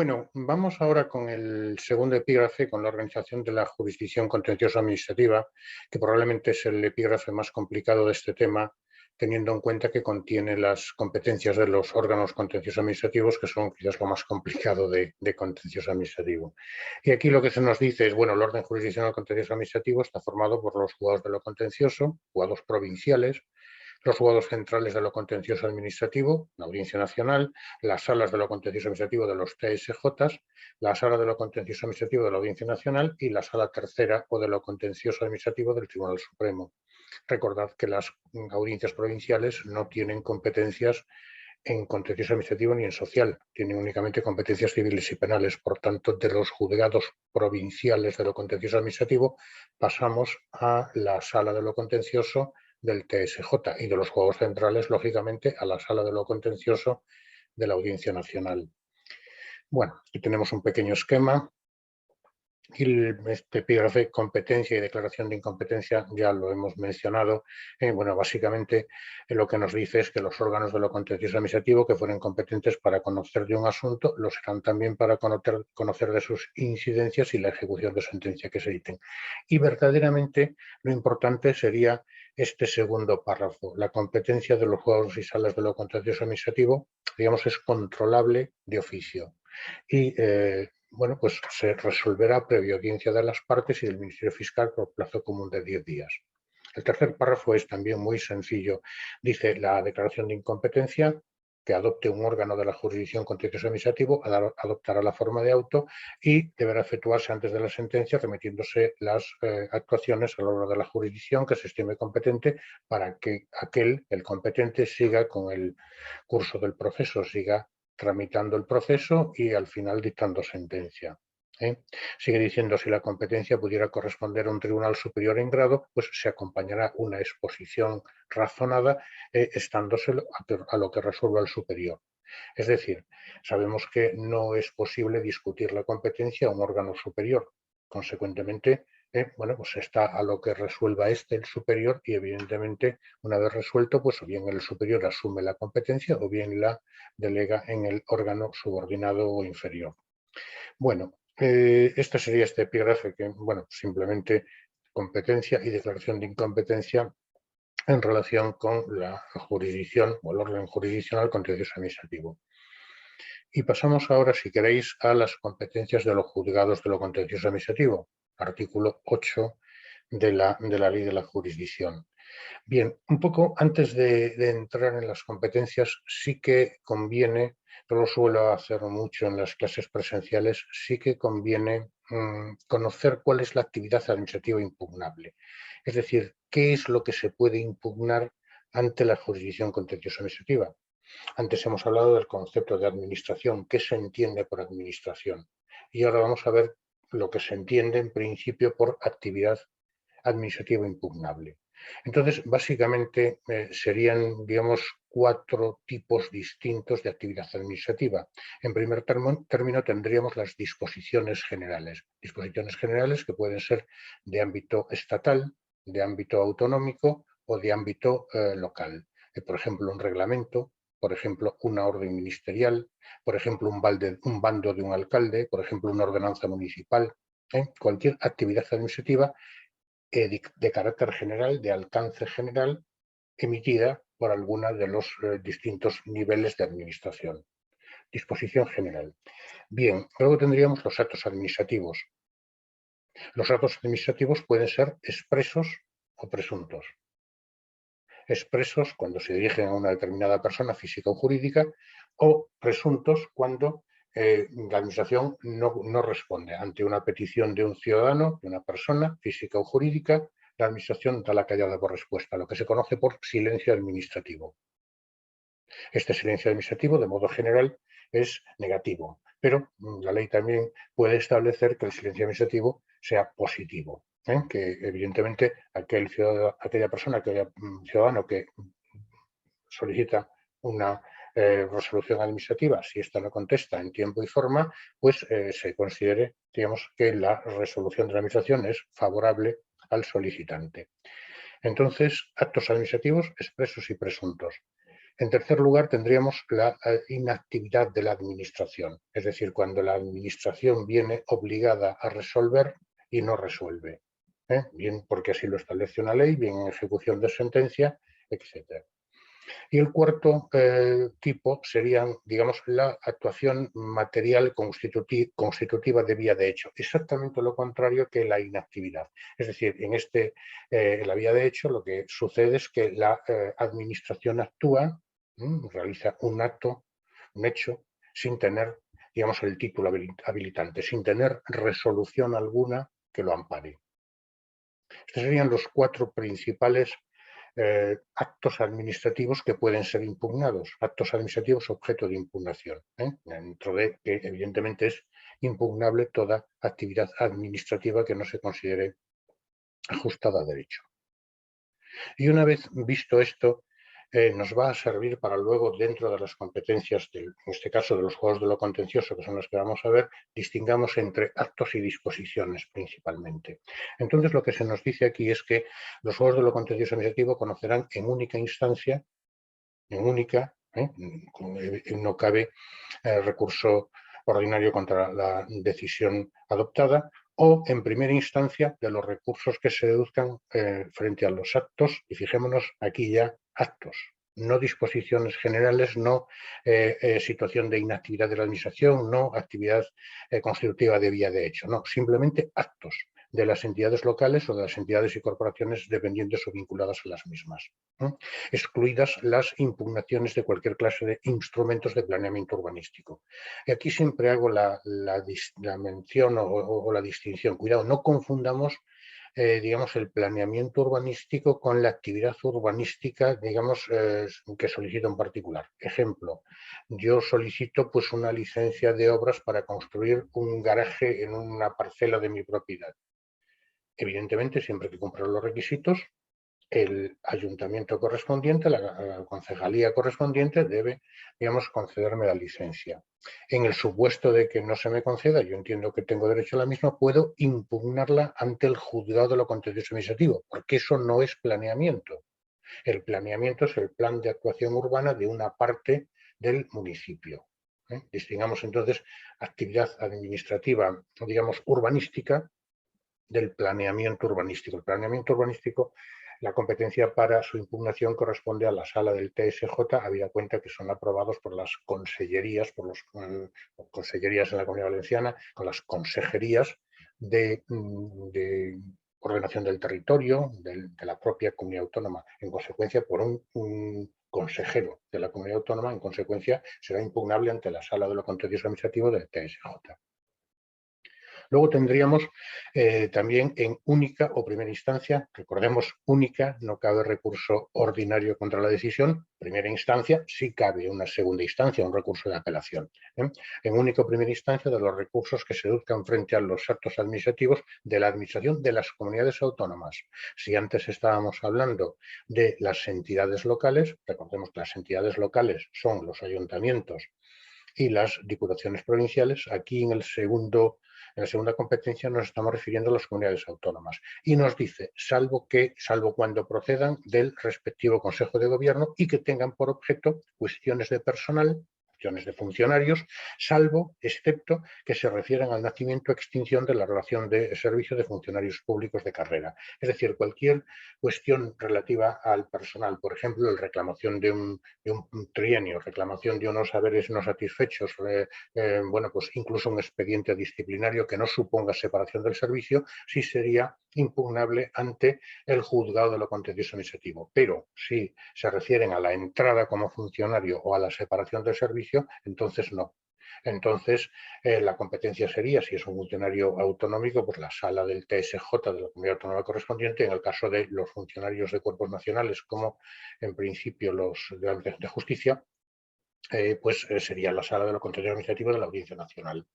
Bueno, vamos ahora con el segundo epígrafe, con la organización de la jurisdicción contencioso administrativa, que probablemente es el epígrafe más complicado de este tema, teniendo en cuenta que contiene las competencias de los órganos contencioso administrativos, que son quizás lo más complicado de contencioso administrativo. Y aquí lo que se nos dice es, bueno, el orden jurisdiccional contencioso administrativo está formado por los juzgados de lo contencioso, juzgados provinciales, los juzgados centrales de lo contencioso administrativo, la Audiencia Nacional, las salas de lo contencioso administrativo de los TSJ, la sala de lo contencioso administrativo de la Audiencia Nacional y la sala tercera o de lo contencioso administrativo del Tribunal Supremo. Recordad que las audiencias provinciales no tienen competencias en contencioso administrativo ni en social, tienen únicamente competencias civiles y penales. Por tanto, de los juzgados provinciales de lo contencioso administrativo pasamos a la sala de lo contencioso del TSJ y de los juzgados centrales, lógicamente, a la sala de lo contencioso de la Audiencia Nacional. Bueno, aquí tenemos un pequeño esquema. Y este epígrafe, competencia y declaración de incompetencia, ya lo hemos mencionado. Bueno, básicamente lo que nos dice es que los órganos de lo contencioso administrativo que fueren competentes para conocer de un asunto, lo serán también para conocer de sus incidencias y la ejecución de sentencia que se dicten. Y verdaderamente lo importante sería este segundo párrafo. La competencia de los juzgados y salas de lo contencioso administrativo, digamos, es controlable de oficio. Y bueno, pues se resolverá previa audiencia de las partes y del Ministerio Fiscal por plazo común de 10 días. El tercer párrafo es también muy sencillo. Dice la declaración de incompetencia que adopte un órgano de la jurisdicción contencioso administrativo, adoptará la forma de auto y deberá efectuarse antes de la sentencia, remitiéndose las actuaciones al órgano de la jurisdicción que se estime competente para que el competente, siga con el curso del proceso, siga tramitando el proceso y al final dictando sentencia. Sigue diciendo, si la competencia pudiera corresponder a un tribunal superior en grado, pues se acompañará una exposición razonada estándose a lo que resuelva el superior. Es decir, sabemos que no es posible discutir la competencia a un órgano superior. Consecuentemente, bueno, pues está a lo que resuelva el superior, y evidentemente una vez resuelto, pues o bien el superior asume la competencia o bien la delega en el órgano subordinado o inferior. Bueno, este sería este epígrafe que, bueno, simplemente competencia y declaración de incompetencia en relación con la jurisdicción o el orden jurisdiccional contencioso administrativo. Y pasamos ahora, si queréis, a las competencias de los juzgados de lo contencioso administrativo, artículo 8 de la Ley de la Jurisdicción. Bien, un poco antes de entrar en las competencias, sí que conviene, yo lo suelo hacer mucho en las clases presenciales, sí que conviene conocer cuál es la actividad administrativa impugnable. Es decir, qué es lo que se puede impugnar ante la jurisdicción contencioso administrativa. Antes hemos hablado del concepto de administración, qué se entiende por administración. Y ahora vamos a ver lo que se entiende en principio por actividad administrativa impugnable. Entonces, básicamente serían, digamos, 4 tipos distintos de actividad administrativa. En primer término, tendríamos las disposiciones generales. Disposiciones generales que pueden ser de ámbito estatal, de ámbito autonómico o de ámbito local. Por ejemplo, un reglamento, por ejemplo, una orden ministerial, por ejemplo, un bando de un alcalde, por ejemplo, una ordenanza municipal. Cualquier actividad administrativa de carácter general, de alcance general, emitida por alguna de los distintos niveles de administración. Disposición general. Bien, luego tendríamos los actos administrativos. Los actos administrativos pueden ser expresos o presuntos. Expresos cuando se dirigen a una determinada persona física o jurídica, o presuntos cuando la administración no responde ante una petición de un ciudadano, de una persona física o jurídica. La administración da la callada por respuesta, lo que se conoce por silencio administrativo. Este silencio administrativo, de modo general, es negativo, pero la ley también puede establecer que el silencio administrativo sea positivo, que evidentemente aquella persona, aquel ciudadano que solicita una resolución administrativa, si ésta no contesta en tiempo y forma, pues se considere, digamos, que la resolución de la administración es favorable al solicitante. Entonces, actos administrativos expresos y presuntos. En tercer lugar, tendríamos la inactividad de la administración, es decir, cuando la administración viene obligada a resolver y no resuelve, bien porque así lo establece una ley, bien en ejecución de sentencia, etc. Y el cuarto tipo sería, digamos, la actuación material constitutiva de vía de hecho, exactamente lo contrario que la inactividad. Es decir, en la vía de hecho lo que sucede es que la administración actúa, realiza un acto, un hecho, sin tener, digamos, el título habilitante, sin tener resolución alguna que lo ampare. Estos serían los cuatro principales actos administrativos que pueden ser impugnados, actos administrativos objeto de impugnación, dentro de que evidentemente es impugnable toda actividad administrativa que no se considere ajustada a derecho. Y una vez visto esto, nos va a servir para luego, dentro de las competencias, en este caso de los juegos de lo contencioso, que son las que vamos a ver, distingamos entre actos y disposiciones principalmente. Entonces, lo que se nos dice aquí es que los juegos de lo contencioso administrativo conocerán en única instancia, no cabe recurso ordinario contra la decisión adoptada, o en primera instancia de los recursos que se deduzcan frente a los actos, y fijémonos aquí ya actos, no disposiciones generales, no situación de inactividad de la administración, no actividad constitutiva de vía de hecho, no, simplemente actos de las entidades locales o de las entidades y corporaciones dependientes o vinculadas a las mismas, excluidas las impugnaciones de cualquier clase de instrumentos de planeamiento urbanístico. Y aquí siempre hago la mención o la distinción. Cuidado, no confundamos digamos, el planeamiento urbanístico con la actividad urbanística, digamos, que solicito en particular. Ejemplo, yo solicito pues una licencia de obras para construir un garaje en una parcela de mi propiedad. Evidentemente, siempre que cumpla los requisitos, el ayuntamiento correspondiente, la concejalía correspondiente debe, digamos, concederme la licencia. En el supuesto de que no se me conceda, yo entiendo que tengo derecho a la misma, puedo impugnarla ante el juzgado de lo contencioso administrativo, porque eso no es planeamiento. El planeamiento es el plan de actuación urbana de una parte del municipio. Distingamos entonces actividad administrativa, digamos, urbanística, del planeamiento urbanístico. El planeamiento urbanístico, la competencia para su impugnación corresponde a la sala del TSJ, habida cuenta que son aprobados por las consellerías, por las consellerías en la Comunidad Valenciana, con las consejerías de ordenación del territorio, de la propia comunidad autónoma. En consecuencia, por un consejero de la comunidad autónoma, en consecuencia, será impugnable ante la sala de lo contencioso administrativo del TSJ. Luego tendríamos también en única o primera instancia, recordemos única, no cabe recurso ordinario contra la decisión, primera instancia sí cabe una segunda instancia, un recurso de apelación. En única o primera instancia de los recursos que se deduzcan frente a los actos administrativos de la administración de las comunidades autónomas. Si antes estábamos hablando de las entidades locales, recordemos que las entidades locales son los ayuntamientos y las diputaciones provinciales, aquí en la segunda competencia nos estamos refiriendo a las comunidades autónomas y nos dice, salvo cuando procedan del respectivo Consejo de Gobierno y que tengan por objeto cuestiones de personal, cuestiones de funcionarios, salvo, excepto, que se refieran al nacimiento o extinción de la relación de servicio de funcionarios públicos de carrera. Es decir, cualquier cuestión relativa al personal, por ejemplo, la reclamación de un trienio, reclamación de unos haberes no satisfechos, bueno, pues incluso un expediente disciplinario que no suponga separación del servicio, sí sería impugnable ante el juzgado de lo contencioso administrativo. Pero si se refieren a la entrada como funcionario o a la separación del servicio, entonces no. Entonces, la competencia sería, si es un funcionario autonómico, pues la sala del TSJ de la comunidad autónoma correspondiente. En el caso de los funcionarios de cuerpos nacionales, como en principio los de justicia, pues sería la sala de lo contencioso administrativo de la Audiencia Nacional.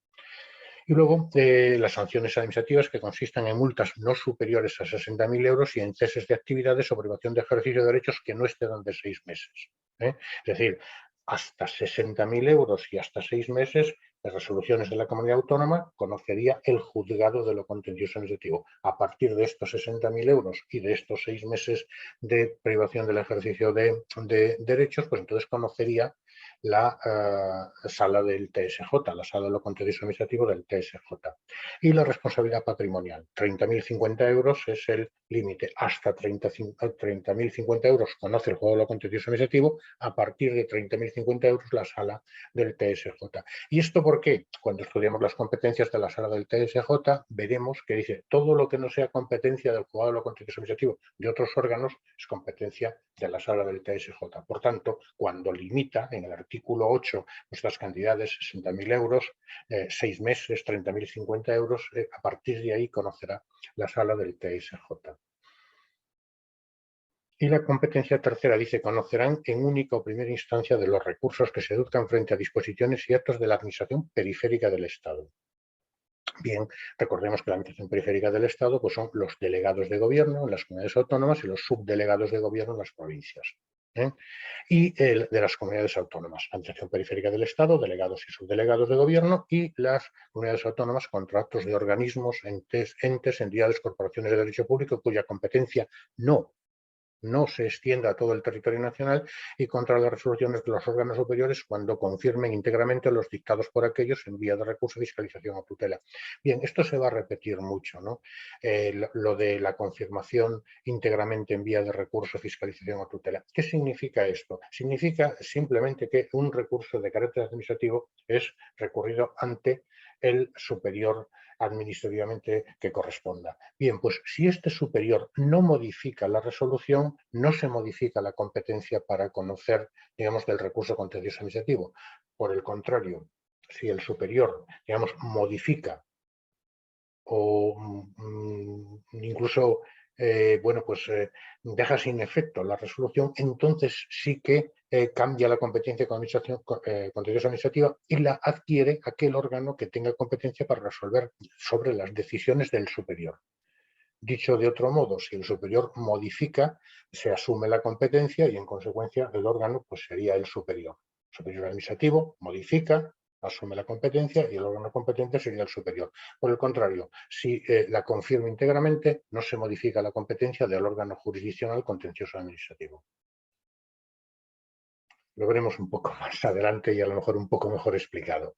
Y luego las sanciones administrativas, que consisten en multas no superiores a 60.000 euros y en ceses de actividades o privación de ejercicio de derechos que no excedan de 6 meses. Es decir, hasta 60.000 euros y hasta 6 meses las resoluciones de la comunidad autónoma, conocería el juzgado de lo contencioso administrativo. A partir de estos 60.000 euros y de estos 6 meses de privación del ejercicio de derechos, pues entonces conocería la sala del TSJ, la sala de lo contencioso administrativo del TSJ. Y la responsabilidad patrimonial, 30.050 euros es el límite. Hasta 30.050 euros conoce el juzgado de lo contencioso administrativo, a partir de 30.050 euros la sala del TSJ. ¿Y esto por qué? Cuando estudiamos las competencias de la sala del TSJ, veremos que dice todo lo que no sea competencia del juzgado de lo contencioso administrativo de otros órganos es competencia de la sala del TSJ. Por tanto, cuando limita en el artículo 8 nuestras cantidades, 60.000 euros, 6 meses, 30.050 euros, a partir de ahí conocerá la sala del TSJ. Y la competencia tercera dice, conocerán en única o primera instancia de los recursos que se deduzcan frente a disposiciones y actos de la Administración Periférica del Estado. Bien, recordemos que la Administración Periférica del Estado pues son los delegados de gobierno en las comunidades autónomas y los subdelegados de gobierno en las provincias. Y de las comunidades autónomas, Administración Periférica del Estado, delegados y subdelegados de gobierno, y las comunidades autónomas, contratos de organismos, entes, entidades, corporaciones de derecho público cuya competencia no se extienda a todo el territorio nacional y contra las resoluciones de los órganos superiores cuando confirmen íntegramente los dictados por aquellos en vía de recurso, fiscalización o tutela. Bien, esto se va a repetir mucho, ¿no? Lo de la confirmación íntegramente en vía de recurso, fiscalización o tutela. ¿Qué significa esto? Significa simplemente que un recurso de carácter administrativo es recurrido ante el superior administrativamente que corresponda. Bien, pues si este superior no modifica la resolución, no se modifica la competencia para conocer, digamos, del recurso contencioso administrativo. Por el contrario, si el superior, digamos, modifica o incluso deja sin efecto la resolución, entonces sí que cambia la competencia contencioso administrativa y la adquiere aquel órgano que tenga competencia para resolver sobre las decisiones del superior. Dicho de otro modo, si el superior modifica, se asume la competencia y en consecuencia el órgano pues, sería el superior. El superior administrativo modifica, asume la competencia y el órgano competente sería el superior. Por el contrario, si la confirma íntegramente, no se modifica la competencia del órgano jurisdiccional contencioso administrativo. Lo veremos un poco más adelante y a lo mejor un poco mejor explicado.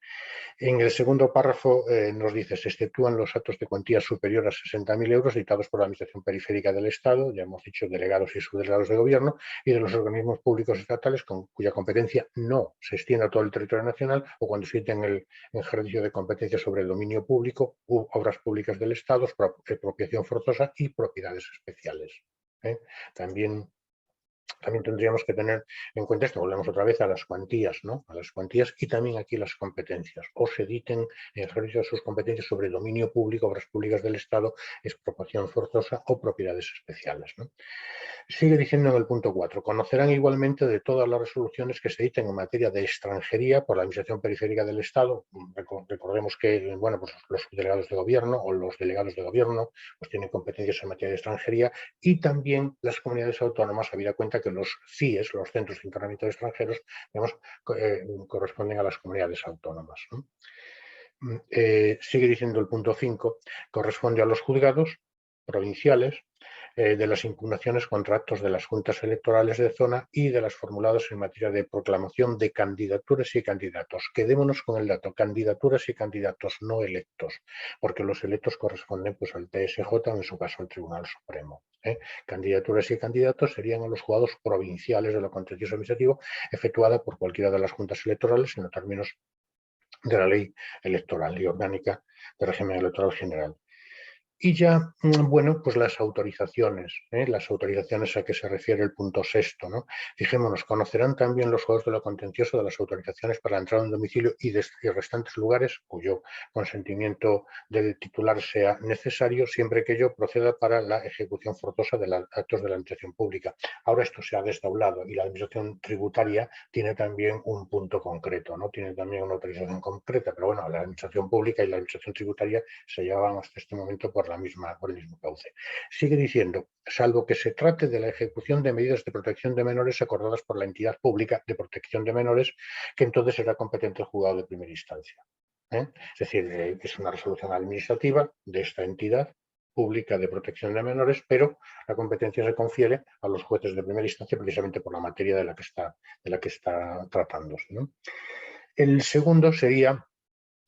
En el segundo párrafo nos dice, se exceptúan los actos de cuantía superior a 60.000 euros dictados por la Administración Periférica del Estado, ya hemos dicho delegados y subdelegados de gobierno, y de los organismos públicos estatales cuya competencia no se extiende a todo el territorio nacional o cuando existen el ejercicio de competencia sobre el dominio público, obras públicas del Estado, expropiación forzosa y propiedades especiales. También tendríamos que tener en cuenta esto, volvemos otra vez a las cuantías, ¿no? A las cuantías y también aquí las competencias. O se editen en ejercicio de sus competencias sobre dominio público, obras públicas del Estado, expropiación forzosa o propiedades especiales, ¿no? Sigue diciendo en el punto 4, conocerán igualmente de todas las resoluciones que se editen en materia de extranjería por la Administración Periférica del Estado. Recordemos que bueno, pues los delegados de gobierno o los delegados de gobierno pues tienen competencias en materia de extranjería y también las comunidades autónomas, habida cuenta que los CIES, los Centros de Internamiento de Extranjeros, digamos, corresponden a las comunidades autónomas, ¿no? Sigue diciendo el punto 5, corresponde a los juzgados provinciales de las impugnaciones contra actos de las juntas electorales de zona y de las formuladas en materia de proclamación de candidaturas y candidatos. Quedémonos con el dato, candidaturas y candidatos no electos, porque los electos corresponden pues, al TSJ o en su caso al Tribunal Supremo. Candidaturas y candidatos serían a los juzgados provinciales de lo contencioso administrativo efectuada por cualquiera de las juntas electorales en los términos de la ley electoral y orgánica de régimen electoral general. Y ya, bueno, pues las autorizaciones a que se refiere el punto 6, ¿no? Fijémonos, conocerán también los juegos de lo contencioso de las autorizaciones para la entrada en domicilio y restantes lugares cuyo consentimiento del titular sea necesario, siempre que ello proceda para la ejecución forzosa de los actos de la administración pública. Ahora esto se ha desdoblado y la administración tributaria tiene también un punto concreto, ¿no? Tiene también una autorización concreta, pero bueno, la administración pública y la administración tributaria se llevaban hasta este momento por el mismo cauce. Sigue diciendo, salvo que se trate de la ejecución de medidas de protección de menores acordadas por la entidad pública de protección de menores, que entonces será competente el juzgado de primera instancia. Es decir, es una resolución administrativa de esta entidad pública de protección de menores, pero la competencia se confiere a los jueces de primera instancia precisamente por la materia de la que está tratándose, ¿no? El segundo sería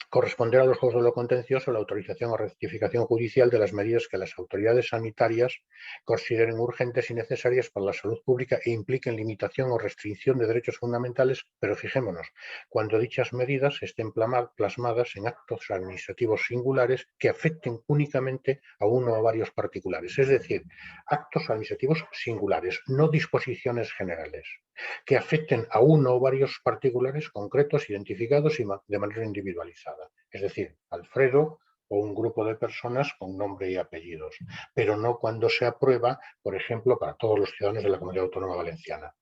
corresponder a los juegos de lo contencioso la autorización o rectificación judicial de las medidas que las autoridades sanitarias consideren urgentes y necesarias para la salud pública e impliquen limitación o restricción de derechos fundamentales, pero fijémonos, cuando dichas medidas estén plasmadas en actos administrativos singulares que afecten únicamente a uno o varios particulares, es decir, actos administrativos singulares, no disposiciones generales, que afecten a uno o varios particulares concretos identificados y de manera individualizada. Es decir, Alfredo o un grupo de personas con nombre y apellidos, pero no cuando se aprueba, por ejemplo, para todos los ciudadanos de la Comunidad Autónoma Valenciana.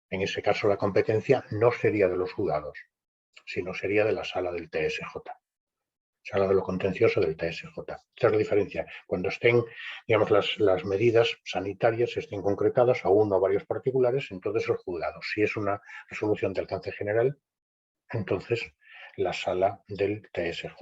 En ese caso, la competencia no sería de los juzgados, sino sería de la sala del TSJ. Sala de lo contencioso del TSJ. Esta es la diferencia. Cuando estén, digamos, las medidas sanitarias estén concretadas a uno o varios particulares, entonces los juzgados. Si es una resolución de alcance general, entonces la sala del TSJ.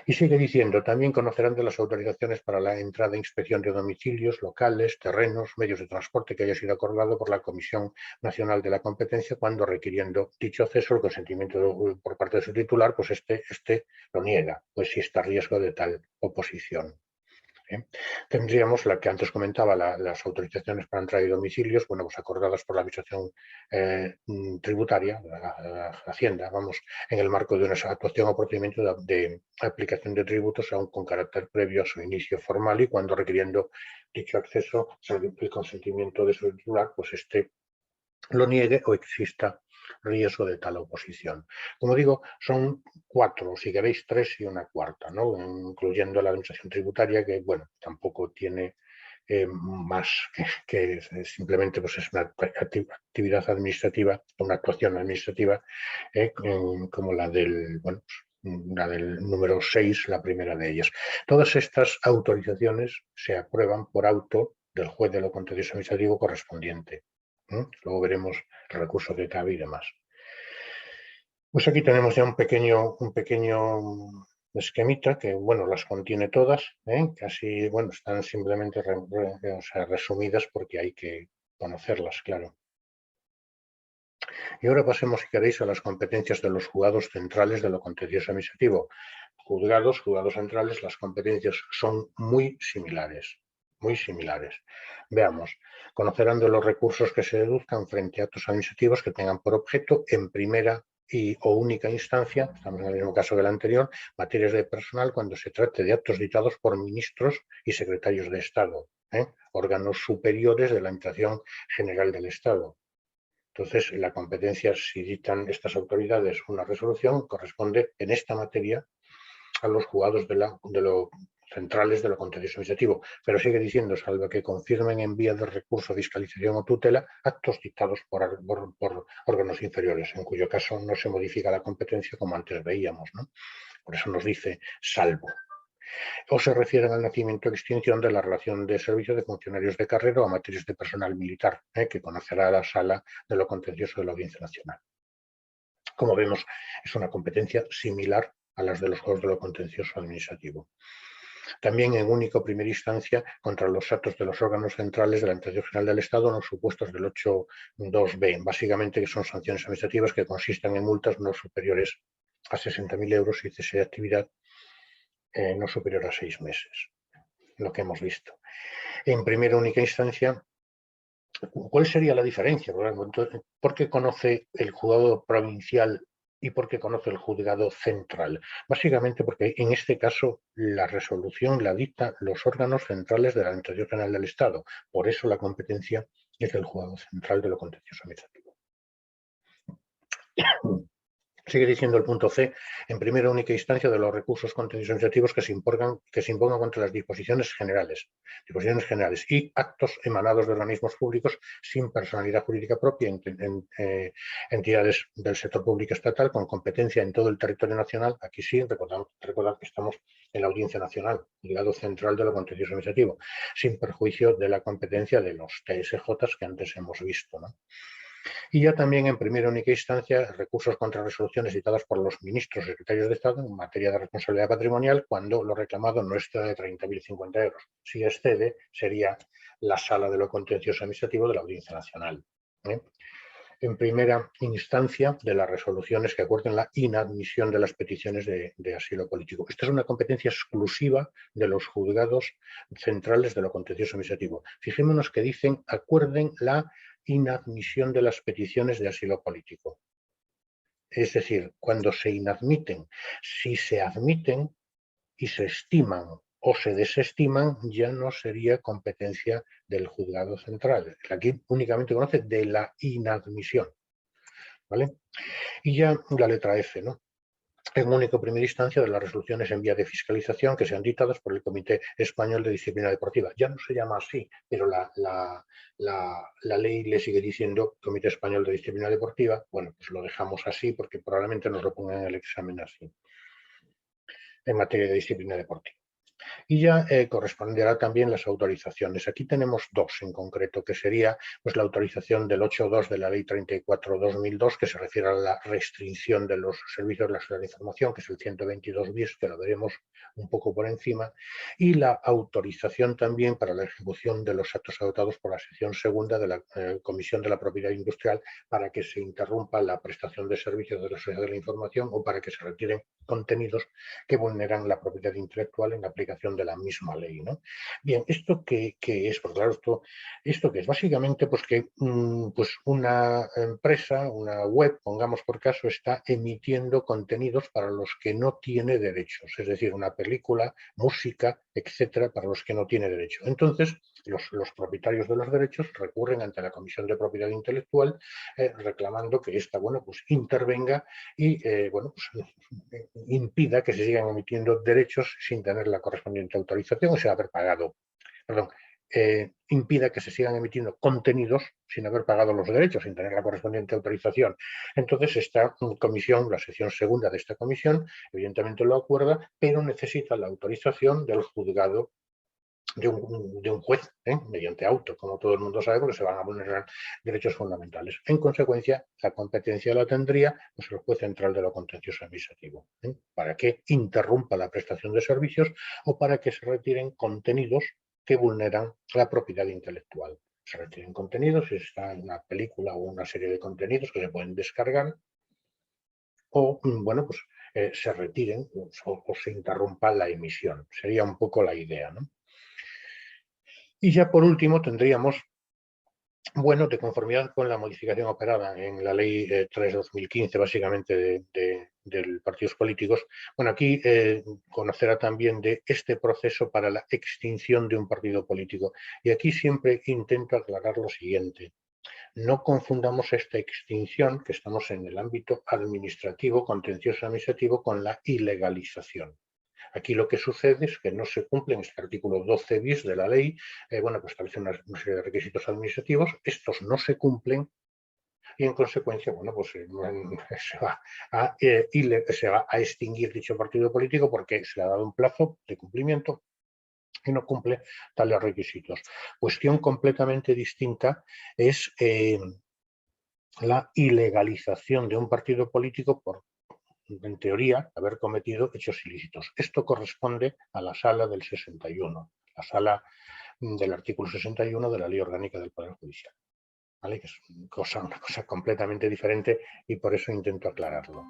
Y sigue diciendo, también conocerán de las autorizaciones para la entrada e inspección de domicilios, locales, terrenos, medios de transporte que haya sido acordado por la Comisión Nacional de la Competencia cuando requiriendo dicho acceso el consentimiento por parte de su titular, pues este lo niega, pues si está a riesgo de tal oposición. Tendríamos la que antes comentaba, las autorizaciones para entrada y domicilios, bueno, pues acordadas por la Administración Tributaria, la Hacienda, vamos, en el marco de una actuación o procedimiento de aplicación de tributos, aún con carácter previo a su inicio formal y cuando requiriendo dicho acceso, el consentimiento de su titular, pues lo niegue o exista riesgo de tal oposición. Como digo, son 4, si queréis 3 y una cuarta, ¿no? Incluyendo la administración tributaria, que bueno, tampoco tiene más que simplemente pues es una actividad administrativa, una actuación administrativa, como la del, bueno, la del número 6, la primera de ellas. Todas estas autorizaciones se aprueban por auto del juez de lo contencioso administrativo correspondiente. Luego veremos el recurso que cabe y demás. Pues aquí tenemos ya un pequeño esquemita que, bueno, las contiene todas, casi, bueno, están simplemente resumidas porque hay que conocerlas, claro. Y ahora pasemos, si queréis, a las competencias de los juzgados centrales de lo contencioso administrativo. Juzgados centrales, las competencias son muy similares. Muy similares. Veamos, conocerán de los recursos que se deduzcan frente a actos administrativos que tengan por objeto, en primera o única instancia, estamos en el mismo caso que el anterior, materias de personal cuando se trate de actos dictados por ministros y secretarios de Estado, órganos superiores de la Administración General del Estado. Entonces, la competencia, si dictan estas autoridades una resolución, corresponde en esta materia a los juzgados de lo centrales de lo contencioso administrativo, pero sigue diciendo, salvo que confirmen en vía de recurso, fiscalización o tutela, actos dictados por órganos inferiores, en cuyo caso no se modifica la competencia como antes veíamos, ¿no? Por eso nos dice salvo. O se refieren al nacimiento o extinción de la relación de servicio de funcionarios de carrera o a materias de personal militar, que conocerá la sala de lo contencioso de la Audiencia Nacional. Como vemos, es una competencia similar a las de los juegos de lo contencioso administrativo. También en única o primera instancia contra los actos de los órganos centrales de la Administración General del Estado en los supuestos del 8.2b, básicamente que son sanciones administrativas que consisten en multas no superiores a 60.000 euros y cese de actividad no superior a 6 meses, lo que hemos visto. En primera única instancia, ¿cuál sería la diferencia? ¿Por qué conoce el juzgado provincial y por qué conoce el juzgado central? Básicamente porque en este caso la resolución la dictan los órganos centrales de la Administración General del Estado. Por eso la competencia es del juzgado central de lo contencioso administrativo. Sigue diciendo el punto C, en primera única instancia de los recursos contenciosos administrativos que se impongan contra las disposiciones generales y actos emanados de organismos públicos sin personalidad jurídica propia, entidades del sector público estatal con competencia en todo el territorio nacional. Aquí sí, recordad que estamos en la Audiencia Nacional, el lado central de lo contencioso administrativo, sin perjuicio de la competencia de los TSJ que antes hemos visto, ¿no? Y ya también en primera y única instancia recursos contra resoluciones dictadas por los ministros y secretarios de Estado en materia de responsabilidad patrimonial cuando lo reclamado no excede de 30.050 euros. Si excede, sería la sala de lo contencioso administrativo de la Audiencia Nacional. En primera instancia de las resoluciones que acuerden la inadmisión de las peticiones de asilo político. Esta es una competencia exclusiva de los juzgados centrales de lo contencioso administrativo. Fijémonos que dicen acuerden la inadmisión de las peticiones de asilo político. Es decir, cuando se inadmiten, si se admiten y se estiman o se desestiman, ya no sería competencia del juzgado central. Aquí únicamente conoce de la inadmisión. ¿Vale? Y ya la letra F, ¿no? En único primera instancia de las resoluciones en vía de fiscalización que sean dictadas por el Comité Español de Disciplina Deportiva. Ya no se llama así, pero la ley le sigue diciendo Comité Español de Disciplina Deportiva. Bueno, pues lo dejamos así porque probablemente nos lo pongan en el examen así, en materia de disciplina deportiva. Y ya corresponderá también las autorizaciones. Aquí tenemos dos en concreto, que sería pues, la autorización del 8.2 de la Ley 34/2002, que se refiere a la restricción de los servicios de la sociedad de información, que es el 122 bis, que lo veremos un poco por encima, y la autorización también para la ejecución de los actos adoptados por la sección segunda de la Comisión de la Propiedad Industrial para que se interrumpa la prestación de servicios de la sociedad de la información o para que se retiren contenidos que vulneran la propiedad intelectual en aplicación de la misma ley, ¿no? Bien, ¿esto qué es? Pues claro, esto que es básicamente pues que pues una empresa, una web, pongamos por caso, está emitiendo contenidos para los que no tiene derechos, es decir, una película, música, etcétera, para los que no tiene derecho. Entonces, los propietarios de los derechos recurren ante la Comisión de Propiedad Intelectual reclamando que esta, bueno, pues intervenga y, bueno, pues impida que se sigan emitiendo derechos sin tener la correspondiente autorización o sin haber pagado, perdón, impida que se sigan emitiendo contenidos sin haber pagado los derechos, sin tener la correspondiente autorización. Entonces, esta comisión, la sección segunda de esta comisión, evidentemente lo acuerda, pero necesita la autorización del juzgado de un juez, mediante auto, como todo el mundo sabe, porque se van a vulnerar derechos fundamentales. En consecuencia, la competencia la tendría pues, el juez central de lo contencioso administrativo, para que interrumpa la prestación de servicios o para que se retiren contenidos que vulneran la propiedad intelectual. Se retiren contenidos, si está en una película o una serie de contenidos que se pueden descargar, o, bueno, pues se retiren o se interrumpa la emisión. Sería un poco la idea, ¿no? Y ya por último tendríamos, bueno, de conformidad con la modificación operada en la Ley 3/2015, básicamente de partidos políticos, bueno, aquí conocerá también de este proceso para la extinción de un partido político. Y aquí siempre intento aclarar lo siguiente. No confundamos esta extinción, que estamos en el ámbito administrativo, contencioso administrativo, con la ilegalización. Aquí lo que sucede es que no se cumplen este artículo 12 bis de la ley, bueno, pues establece una serie de requisitos administrativos, estos no se cumplen y en consecuencia, bueno, pues se va a extinguir dicho partido político porque se le ha dado un plazo de cumplimiento y no cumple tales requisitos. Cuestión completamente distinta es la ilegalización de un partido político por, en teoría, haber cometido hechos ilícitos. Esto corresponde a la sala del 61, la sala del artículo 61 de la Ley Orgánica del Poder Judicial, ¿vale? Que es una cosa completamente diferente y por eso intento aclararlo.